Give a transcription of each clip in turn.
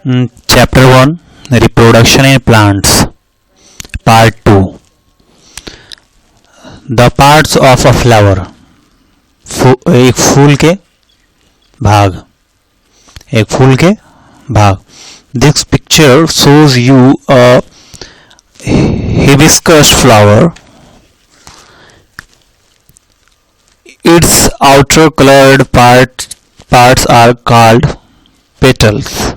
Chapter 1, Reproduction in Plants. Part 2, The Parts of a Flower. एक फूल के भाग. This picture shows you a hibiscus flower. Its outer colored parts are called petals.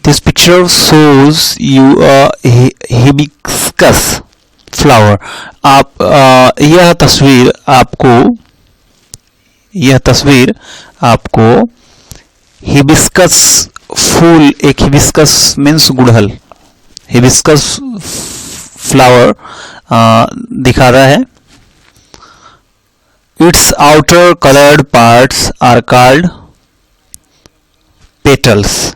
This picture shows you a hibiscus flower. यह तस्वीर आपको hibiscus फूल, एक hibiscus means गुड़हल, hibiscus flower दिखा रहा है. Its outer colored parts are called petals.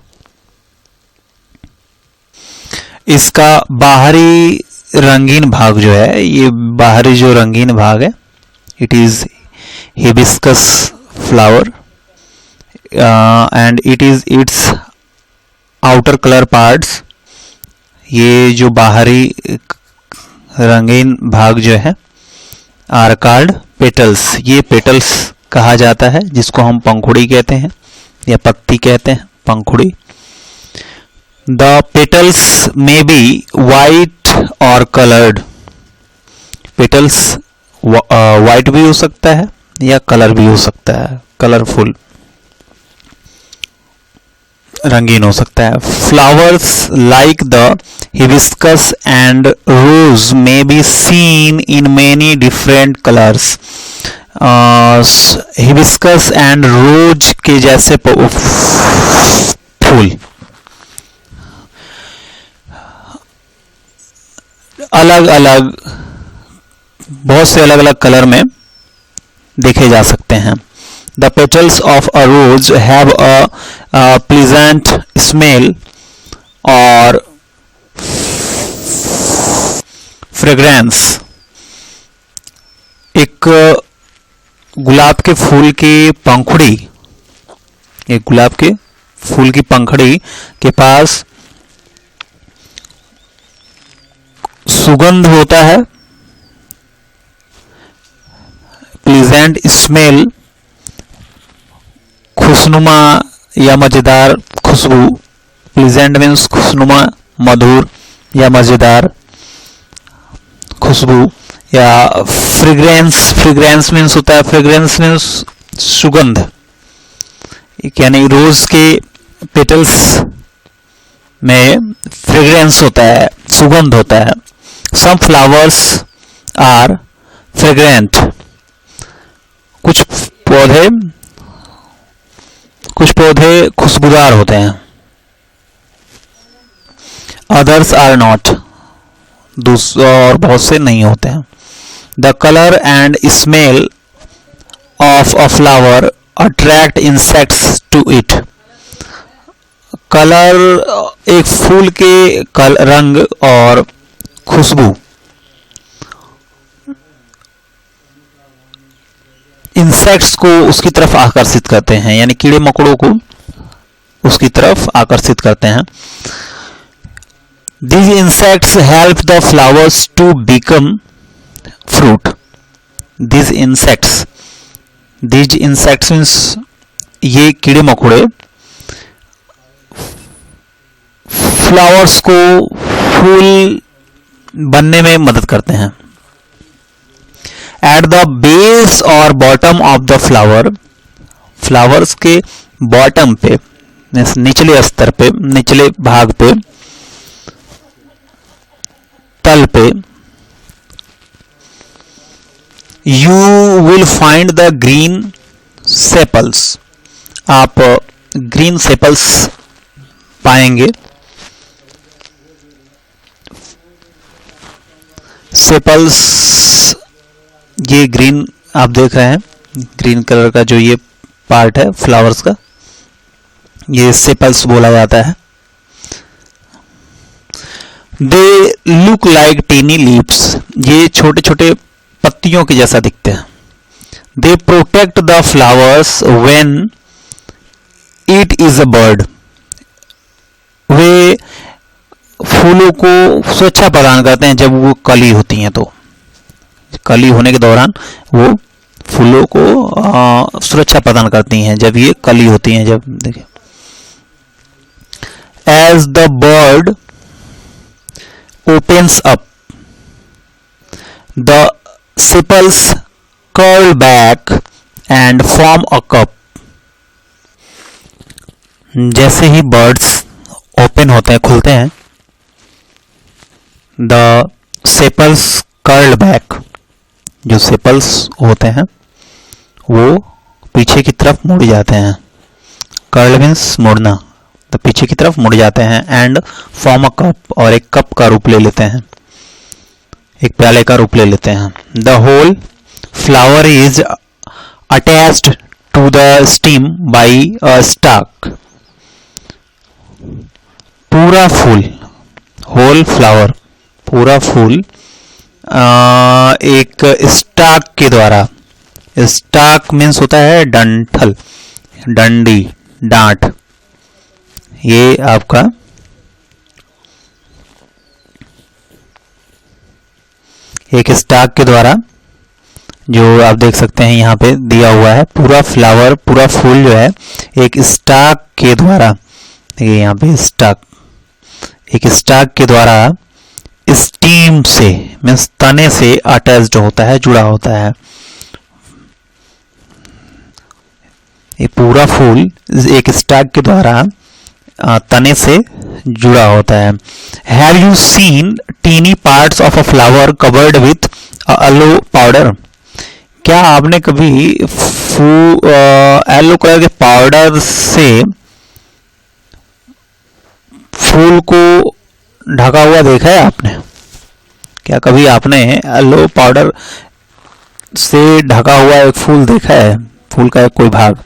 इसका बाहरी रंगीन भाग जो है, ये बाहरी जो रंगीन भाग है, it is hibiscus flower and it is it's outer colour parts. ये जो बाहरी रंगीन भाग जो है आर कॉल्ड पेटल्स. ये पेटल्स कहा जाता है, जिसको हम पंखुड़ी कहते हैं या पत्ती कहते हैं, पंखुड़ी. The petals may be white or colored. Petals white भी हो सकता है या कलर भी हो सकता है, कलरफुल, रंगीन हो सकता है. Flowers like the hibiscus and rose may be seen in many different colors. Hibiscus and rose के जैसे फूल बहुत से अलग अलग कलर में देखे जा सकते हैं. The petals of a rose have a pleasant smell or fragrance. एक गुलाब के फूल की पंखुड़ी के पास सुगंध होता है, प्लीजेंट स्मेल, खुशनुमा या मजेदार खुशबू. प्लीजेंट मीन्स खुशनुमा, मधुर या मजेदार खुशबू. या फ्रेग्रेंस मीन्स होता है, फ्रेग्रेंस मीन्स सुगंध, यानी रोज के पेटल्स में फ्रेग्रेंस होता है, सुगंध होता है. Some flowers are fragrant. कुछ पौधे खुशबूदार होते हैं. Others are not. और बहुत से नहीं होते हैं. The color and smell of a flower attract insects to it. Colour, एक फूल के रंग और खुशबू इंसेक्ट्स को उसकी तरफ आकर्षित करते हैं, यानी कीड़े मकोड़ों को उसकी तरफ आकर्षित करते हैं. These insects help the flowers to become fruit. These insects means ये कीड़े मकोड़े फ्लावर्स को फूल बनने में मदद करते हैं. एट द बेस और bottom of the flower, flowers के बॉटम पे, निचले स्तर पे, निचले भाग पे, तल पे, you will find the green sepals. आप ग्रीन सेपल्स पाएंगे. सेपल्स, ये ग्रीन आप देख रहे हैं, ग्रीन कलर का जो ये पार्ट है फ्लावर्स का, ये सेपल्स बोला जाता है. They look like tiny leaves. ये छोटे छोटे पत्तियों के जैसा दिखते हैं. They protect the flowers when it is a bud. वे फूलों को सुरक्षा प्रदान करते हैं जब वो कली होती हैं, तो कली होने के दौरान वो फूलों को सुरक्षा प्रदान करती हैं जब ये कली होती हैं। जब देखिए, as the bud opens up, the sepals curl back and form a cup. जैसे ही बर्ड्स ओपन होते हैं, खुलते हैं, द सेपल्स कर्ल बैक, जो सेपल्स होते हैं वो पीछे की तरफ मुड़ जाते हैं। कर्ल मीन्स मुड़ना, तो पीछे की तरफ मुड़ जाते हैं। एंड फॉर्म अ कप, और एक कप का रूप ले लेते हैं, एक प्याले का रूप ले लेते हैं। The whole flower is attached to the stem by a stalk. पूरा फूल, होल फ्लावर, पूरा फूल एक स्टाक के द्वारा, स्टाक मीन्स होता है डंठल, डंडी, डांट। ये आपका एक स्टाक के द्वारा, जो आप देख सकते हैं यहाँ पे दिया हुआ है, पूरा फ्लावर, पूरा फूल जो है एक स्टाक के द्वारा, देखिए यहाँ पे स्टाक, एक स्टाक के द्वारा स्टीम से मीन्स तने से अटैच्ड होता है, जुड़ा होता है। ये पूरा फूल एक स्टाक के द्वारा तने से जुड़ा होता है। Have you seen tiny parts of a flower covered with yellow powder? क्या आपने कभी येलो कलर के पाउडर से फूल को ढका हुआ देखा है आपने? क्या कभी आपने येलो पाउडर से ढका हुआ एक फूल देखा है, फूल का कोई भाग?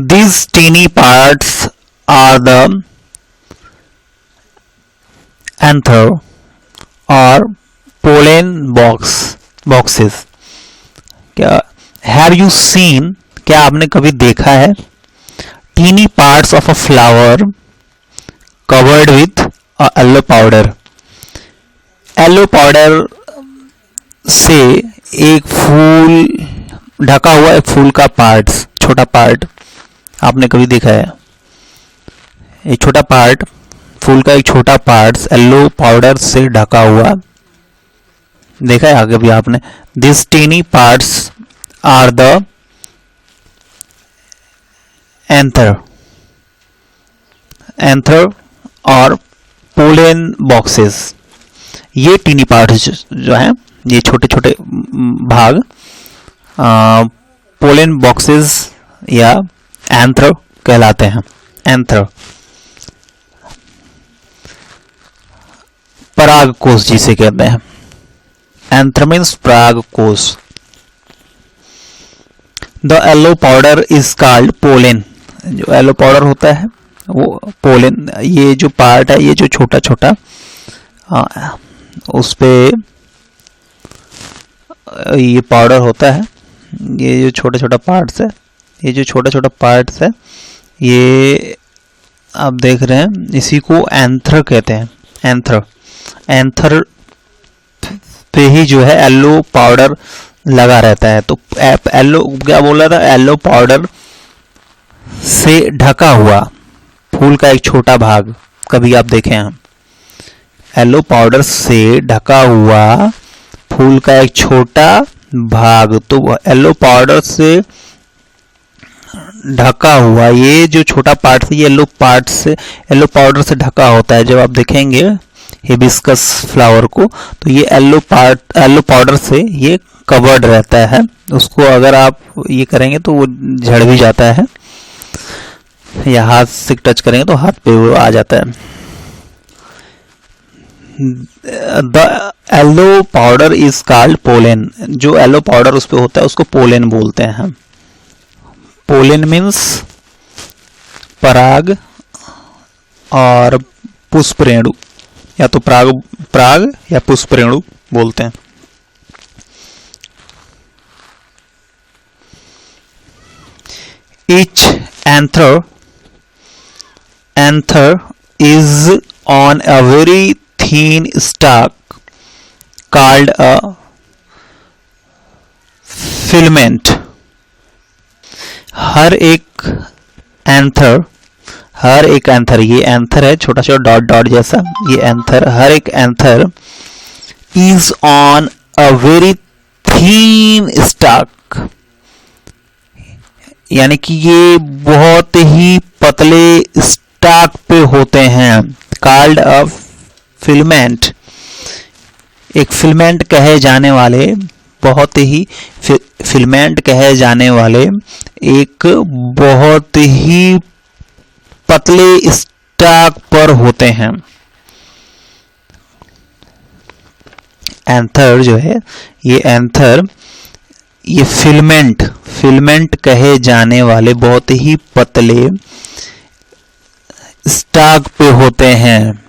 These teeny parts are the anther or pollen boxes. क्या have you seen, क्या आपने कभी देखा है teeny parts of a flower covered with a yellow powder? Yellow powder से एक फूल ढका हुआ, एक फूल का पार्ट, छोटा पार्ट आपने कभी देखा है? एक छोटा पार्ट, फूल का एक छोटा पार्ट येलो पाउडर से ढका हुआ देखा है आगे भी आपने? This tiny parts are the anther, anther और पोलन बॉक्सेस। ये टीनी पार्ट्स जो हैं, ये छोटे छोटे भाग पोलन बॉक्सेस या एंथर कहलाते हैं। एंथर, पराग कोश जिसे कहते हैं। एंथर मीन्स पराग कोश। The yellow powder is called pollen. जो येलो पाउडर होता है वो पोलन, ये जो पार्ट है, ये जो छोटा छोटा उस पे ये पाउडर होता है, ये जो छोटा छोटा पार्ट्स है, ये जो छोटा छोटा पार्ट्स है, ये आप देख रहे हैं, इसी को एंथर कहते हैं। एंथर, एंथर पे ही जो है येलो पाउडर लगा रहता है। तो येलो क्या बोल रहा था, येलो पाउडर से ढका हुआ फूल का एक छोटा भाग, कभी आप देखें हम, येलो पाउडर से ढका हुआ फूल का एक छोटा भाग। तो येलो पाउडर से ढका हुआ ये जो छोटा पार्ट है, येलो पार्ट से, येलो पाउडर से ढका होता है। जब आप देखेंगे हिबिस्कस फ्लावर को, तो ये येलो पाउडर से ये कवर्ड रहता है। उसको अगर आप ये करेंगे तो वो झड़ भी जाता है, या हाथ से टच करेंगे तो हाथ पे वो आ जाता है। The yellow powder is called pollen. जो येलो पाउडर उस पे होता है उसको पोलन बोलते हैं हम। पोलन मीन्स पराग और पुष्परेणु, या तो पराग या पुष्परेणु बोलते हैं। Each anther anther is on a very thin stalk called a filament. हर एक एंथर, ये एंथर है, छोटा छोटा डॉट डॉट जैसा, ये एंथर, हर एक anther is on a very thin stock, यानी कि ये बहुत ही पतले स्टॉक पे होते हैं। कॉल्ड अ फिलमेंट, एक फिलमेंट कहे जाने वाले, बहुत ही फिलमेंट कहे जाने वाले एक बहुत ही पतले स्टॉक पर होते हैं। एंथर जो है, ये एंथर, ये फिलमेंट कहे जाने वाले बहुत ही पतले स्टॉक पे होते हैं,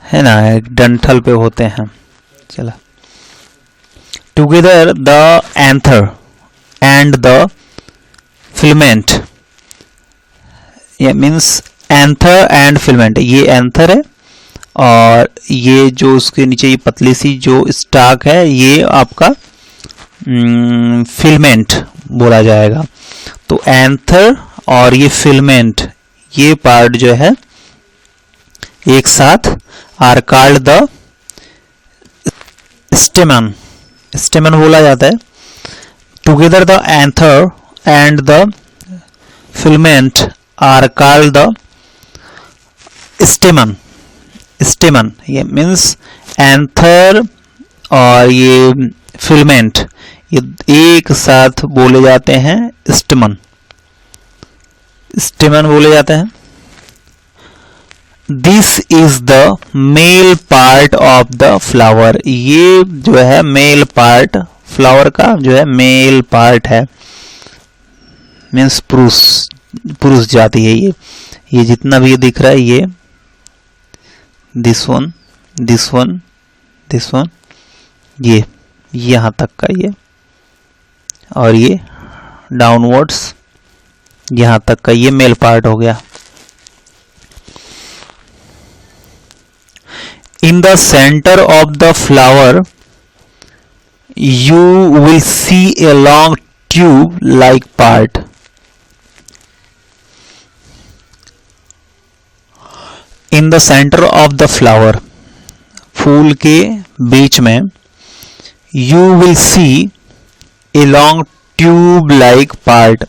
है ना, एक डंठल पे होते हैं। चला, together the anther and the filament, ये मीन्स एंथर एंड फिलमेंट, ये एंथर है और ये जो उसके नीचे ये पतली सी जो स्टॉक है, ये आपका फिलमेंट बोला जाएगा। तो एंथर और ये फिलमेंट, ये पार्ट जो है एक साथ are called the stamen, stamen बोला जाता है। Together the anther and the filament are called the stamen. Stamen ये मीन्स एंथर और ये फिलमेंट, ये एक साथ बोले जाते हैं स्टेमन, स्टेमन बोले जाते हैं। This is the male part of the flower, ये जो है मेल पार्ट, फ्लावर का जो है मेल पार्ट है, मीन्स पुरुष जाति है ये जितना भी ये दिख रहा है, ये this one, this one, this one, ये यहां तक का ये, और ये डाउनवर्ड्स यहां तक का, ये मेल पार्ट हो गया। In the center of the flower, you will see a long tube-like part. In the center of the flower, फूल के बीच में, you will see a long tube-like part.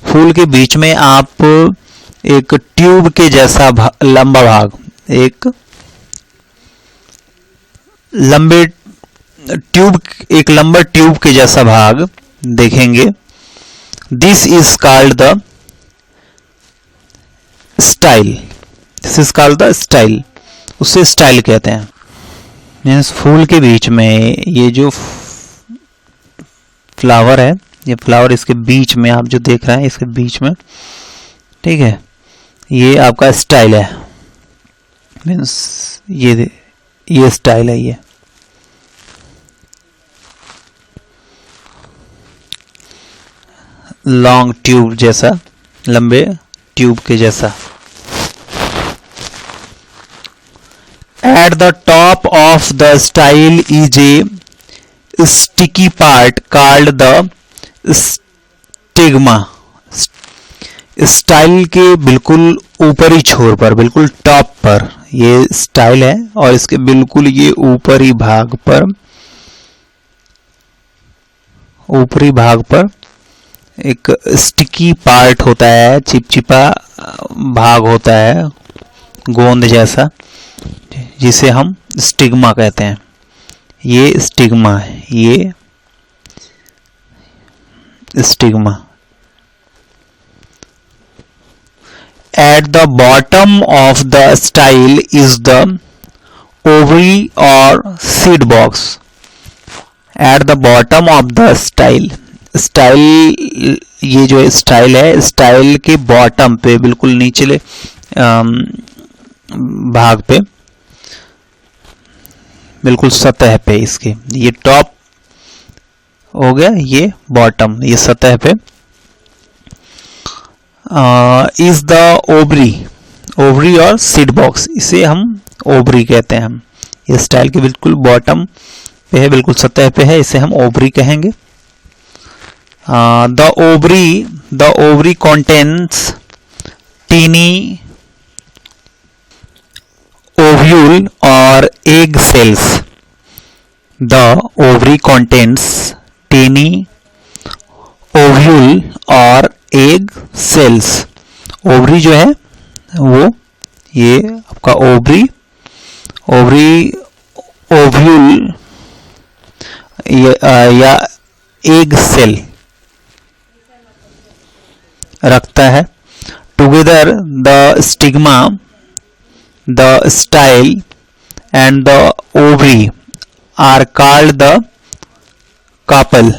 फूल के बीच में आप एक ट्यूब के जैसा लंबा भाग, एक लंबा ट्यूब के जैसा भाग देखेंगे। This is called the style, this is called the style, उसे स्टाइल कहते हैं। मीन्स फूल के बीच में ये जो फ्लावर है, ये फ्लावर इसके बीच में आप जो देख रहे हैं, इसके बीच में, ठीक है, ये आपका स्टाइल है। मीन्स ये स्टाइल है, ये लॉन्ग ट्यूब जैसा, लंबे ट्यूब के जैसा। At the top of the style is a sticky part called the stigma. Style के बिल्कुल ऊपरी छोर पर, बिल्कुल टॉप पर ये स्टाइल है, और इसके बिल्कुल ये ऊपरी भाग पर एक स्टिकी पार्ट होता है, चिपचिपा भाग होता है, गोंद जैसा, जिसे हम स्टिग्मा कहते हैं। ये स्टिग्मा है, ये stigma. At the bottom of the style is the ovary or seed box. At the bottom of the style, style, ये जो स्टाइल है, स्टाइल के बॉटम पे, बिल्कुल नीचले भाग पे, बिल्कुल सतह पे, इसके ये टॉप हो गया, ये बॉटम, ये सतह पे इज द ओवरी, ओवरी और सीड बॉक्स, इसे हम ओवरी कहते हैं। हम ये स्टाइल के बिल्कुल बॉटम पे है, बिल्कुल सतह पे है, इसे हम ओवरी कहेंगे। The ovary contains tiny ovule और egg cells. The ovary contains tiny ovule और एग सेल्स। ओवरी जो है वो ये आपका ओवरी ओव्यूल या एग सेल रखता है। Together the stigma, the style and the ovary are called the carpel.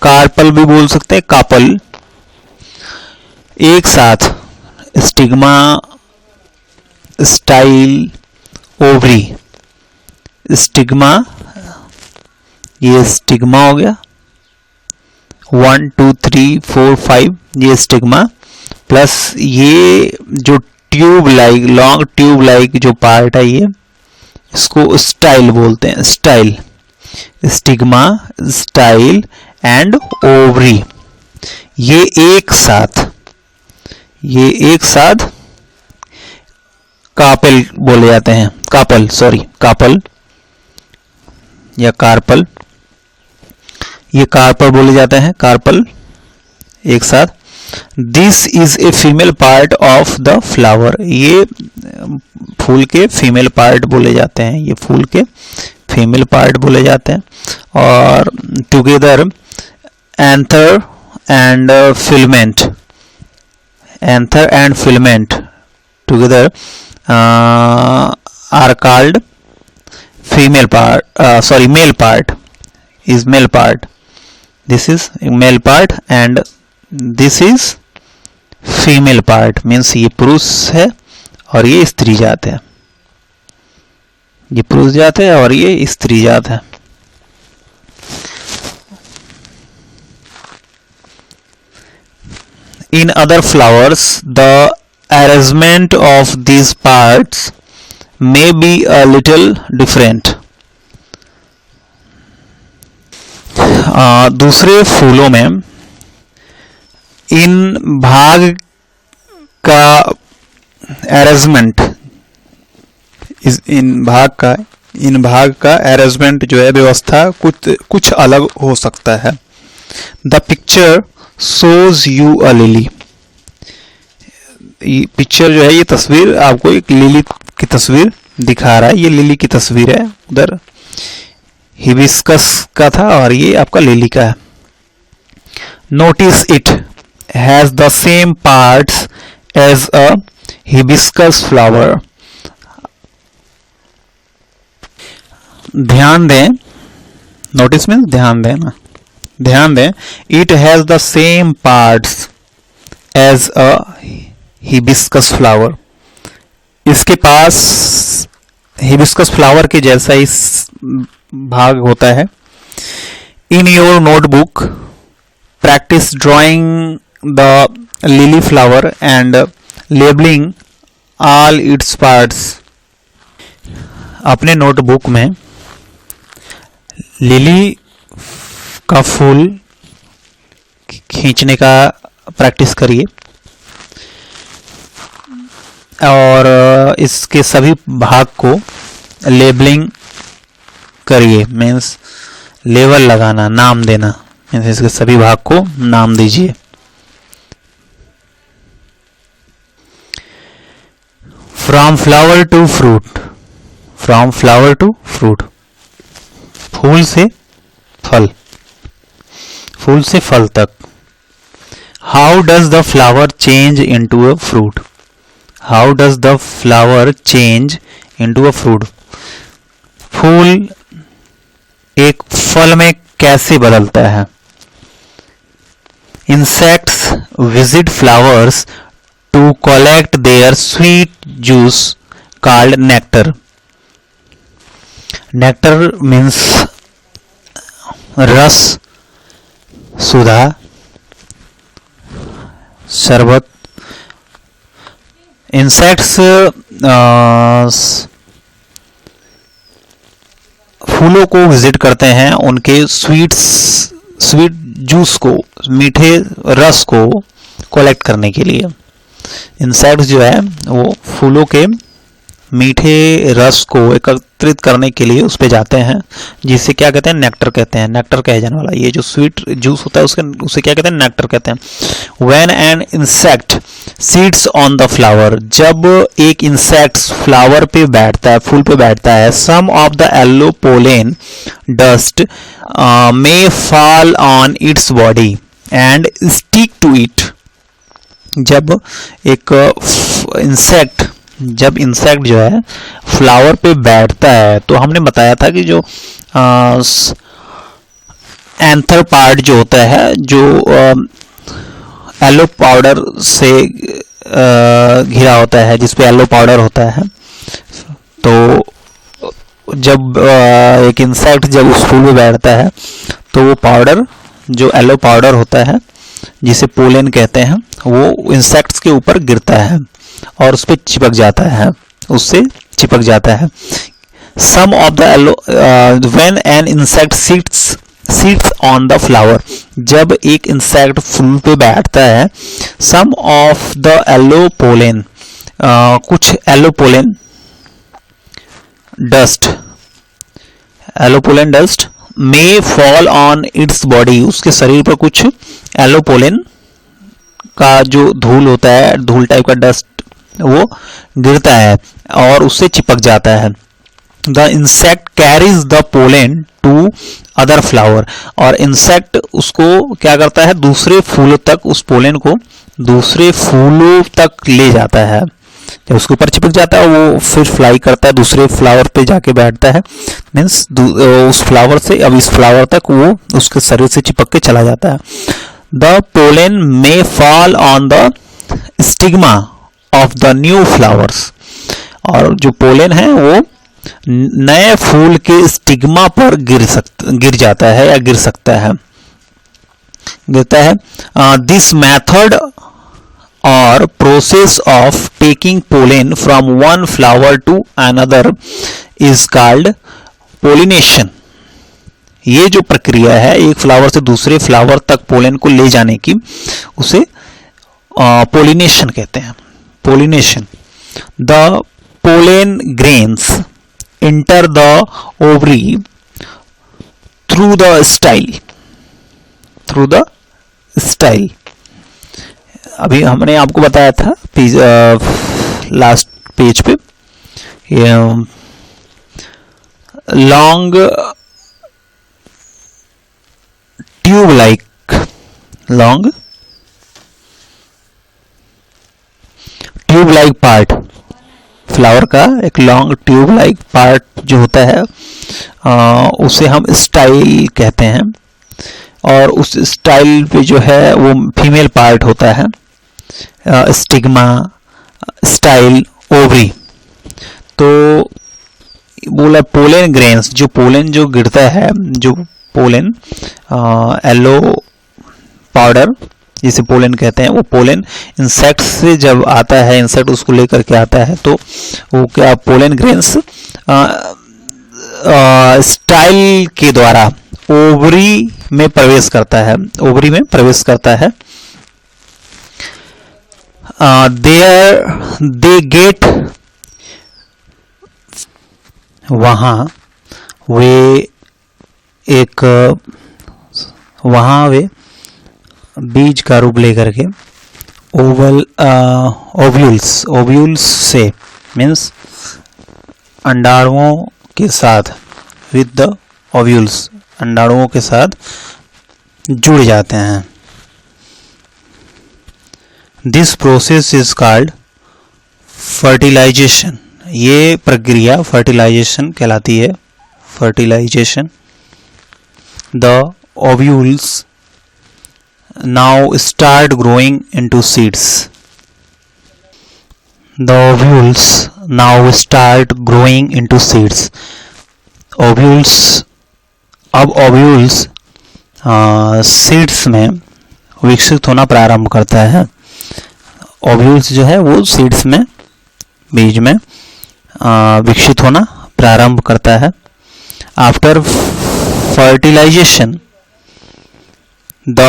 Carpel भी बोल सकते हैं, कार्पल। एक साथ स्टिग्मा, स्टाइल, ओवरी। स्टिग्मा, ये स्टिग्मा हो गया, 1 2 3 4 5, ये स्टिग्मा प्लस ये जो tube like, long tube like जो पार्ट है, ये इसको स्टाइल बोलते हैं। Style, stigma, style and ovary, ये एक साथ कार्पल बोले जाते हैं। कार्पल या कार्पल, ये कार्पल बोले जाते हैं, कार्पल एक साथ। This is a female part of the flower, ये फूल के फीमेल पार्ट बोले जाते हैं, ये फूल के फीमेल पार्ट बोले जाते हैं। और together anther and filament together are called male part is male part. This is male part and this is female part, means ये पुरुष है और ये स्त्री जात है, ये पुरुष जात है और ये स्त्री जात है। In other flowers, the arrangement of these parts may be a little different. दूसरे फूलों में इन भाग का अरेंजमेंट, इन भाग का अरेंजमेंट जो है, व्यवस्था कुछ अलग हो सकता है। The picture shows you a lily, picture जो है, ये तस्वीर आपको एक लिली की तस्वीर दिखा रहा है। ये लिली की तस्वीर है, उधर हिबिस्कस का था और ये आपका लिली का है। Notice it has the same parts as a hibiscus flower. ध्यान दें, नोटिस में ध्यान देना, ध्यान दें। It has the same parts as a hibiscus flower, इसके पास हिबिस्कस फ्लावर के जैसा इस भाग होता है। In your notebook practice drawing the lily flower and labelling all its parts. अपने नोटबुक में लिली का फूल खींचने का प्रैक्टिस करिए और इसके सभी भाग को लेबलिंग करिए, मीन्स लेबल लगाना, नाम देना, मीन्स इसके सभी भाग को नाम दीजिए। From flower to fruit, from flower to fruit, फूल से फल, फूल से फल तक। How does the flower change into a fruit, how does the flower change into a fruit, फूल एक फल में कैसे बदलता है। Insects visit flowers to collect their sweet juice called nectar. Nectar means रस, सुधा, शरबत। इंसेक्ट्स फूलों को विजिट करते हैं उनके स्वीट जूस को, मीठे रस को कलेक्ट करने के लिए। इंसेक्ट्स जो है वो फूलों के मीठे रस को एकत्रित करने के लिए उस पे जाते हैं, जिसे क्या कहते हैं, नेक्टर कहते हैं। नेक्टर कहे जाने वाला ये जो स्वीट जूस होता है उसे क्या कहते हैं, नेक्टर कहते हैं। When an insect seeds on the flower, जब एक इंसेक्ट फ्लावर पे बैठता है, फूल पे बैठता है, some of the yellow pollen dust may fall on its body and stick to it. जब इंसेक्ट जो है फ्लावर पे बैठता है, तो हमने बताया था कि जो एंथर पार्ट जो होता है, जो येलो पाउडर से घिरा होता है, जिसपे येलो पाउडर होता है, तो जब एक इंसेक्ट जब उस फूल पे बैठता है तो वो पाउडर, जो येलो पाउडर होता है जिसे पोलेन कहते हैं, वो इंसेक्ट्स के ऊपर गिरता है और उस पर चिपक जाता है, उससे चिपक जाता है। Some of the yellow when an insect sits on the flower, जब एक इंसेक्ट फूल पे बैठता है, some of the yellow pollen, कुछ yellow pollen dust may fall on its body, उसके शरीर पर कुछ येलो पोलेन का जो धूल होता है, धूल टाइप का डस्ट, वो गिरता है और उससे चिपक जाता है। The insect carries the pollen to other flower, और इंसेक्ट उसको क्या करता है, दूसरे फूलों तक, उस पोलेन को दूसरे फूलों तक ले जाता है। जब उसके ऊपर चिपक जाता है वो फिर फ्लाई करता है, दूसरे फ्लावर पे जाके बैठता है, मीन्स उस फ्लावर से अब इस फ्लावर तक वो उसके शरीर से चिपक के चला जाता है। The pollen may fall on the stigma of the new flowers, और जो पोलेन है वो नए फूल के स्टिग्मा पर गिर जाता है या गिरता है। दिस मेथड और process of taking pollen from one flower to another is called pollination. ये जो प्रक्रिया है एक फ्लावर से दूसरे फ्लावर तक पोलेन को ले जाने की, उसे पोलिनेशन कहते हैं। Pollination. The pollen grains enter the ovary through the style. अभी हमने आपको बताया था लास्ट पेज पे, long tube like part, flower का एक लॉन्ग ट्यूब लाइक पार्ट जो होता है उसे हम स्टाइल कहते हैं, और उस स्टाइल पे जो है वो फीमेल पार्ट होता है, स्टिग्मा, स्टाइल, ओवरी। तो बोला पोलेन ग्रेन्स, जो पोलेन जो गिरता है, जो पोलेन येलो पाउडर जिसे पोलेन कहते हैं, वो पोलेन इंसेक्ट से जब आता है, इंसेक्ट उसको लेकर के आता है, तो वो क्या पोलेन ग्रेन्स स्टाइल के द्वारा ओवरी में प्रवेश करता है। दे गेट, वहां वे बीज का रूप लेकर के ओव्यूल्स से, मीन्स अंडाणुओं के साथ, विद द ओव्यूल्स, अंडाणुओं के साथ जुड़ जाते हैं। This process is called fertilisation. ये प्रक्रिया फर्टिलाइजेशन कहलाती है। Fertilisation. The ovules now start growing into seeds. The ovules now start growing into seeds. अब ovules सीड्स में विकसित होना प्रारंभ करता है। ओव्यूल्स जो है वो सीड्स में, बीज में विकसित होना प्रारंभ करता है। After fertilisation the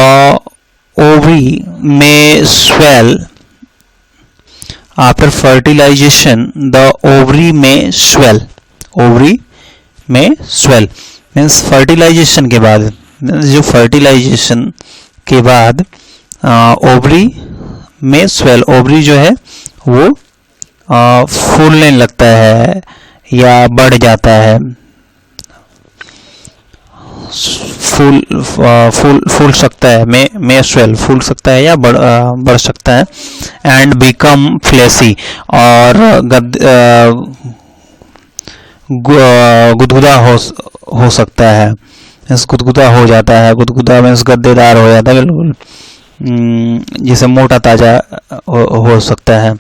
ovary may swell, after fertilisation the ovary may swell, ovary may swell means fertilisation के बाद, जो फर्टिलाइजेशन के बाद ओवरी में स्वेल, ओवरी जो है वो फूलने लगता है या बढ़ जाता है, फूल सकता है, में स्वेल फूल सकता है या बढ़ सकता है। एंड बिकम फ्लेसी, और गुदगुदा हो सकता है, गुदगुदा हो जाता है, गुदगुदा मीन्स गद्देदार हो जाता है बिल्कुल, जिसे मोटा ताजा हो सकता है।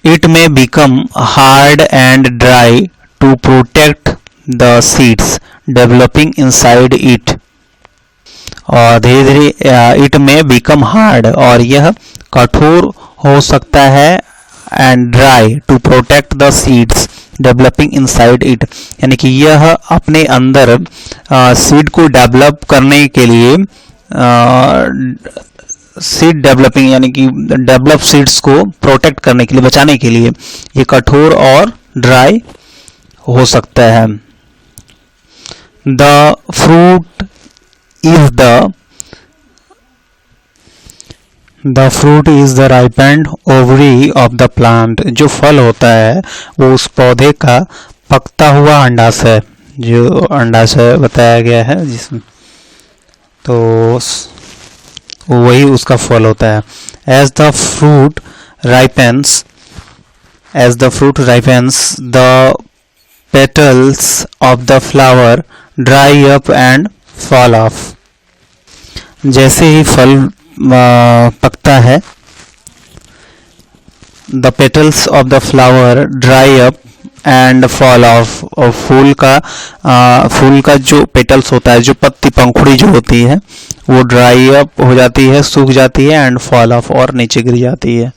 It may become hard and dry to protect the seeds developing inside it, और धीरे धीरे इट में बिकम हार्ड, और यह कठोर हो सकता है, and dry to protect the seeds developing inside it, यानी कि यह अपने अंदर सीड को डेवलप करने के लिए, सीड डेवलपिंग यानी कि डेवलप सीड्स को प्रोटेक्ट करने के लिए, बचाने के लिए ये कठोर और ड्राई हो सकता है। The fruit is the ripened ovary of the plant, जो फल होता है वो उस पौधे का पकता हुआ अंडाशय, जो अंडाशय बताया गया है जिसमें, तो वही उसका फल होता है। As the fruit ripens the petals of the flower dry up and fall off, जैसे ही फल पकता है, the petals of the flower dry up and fall off, और फूल का जो पेटल्स होता है, जो पत्ती पंखुड़ी जो होती है वो ड्राई अप हो जाती है, सूख जाती है, एंड फॉल ऑफ, और नीचे गिर जाती है।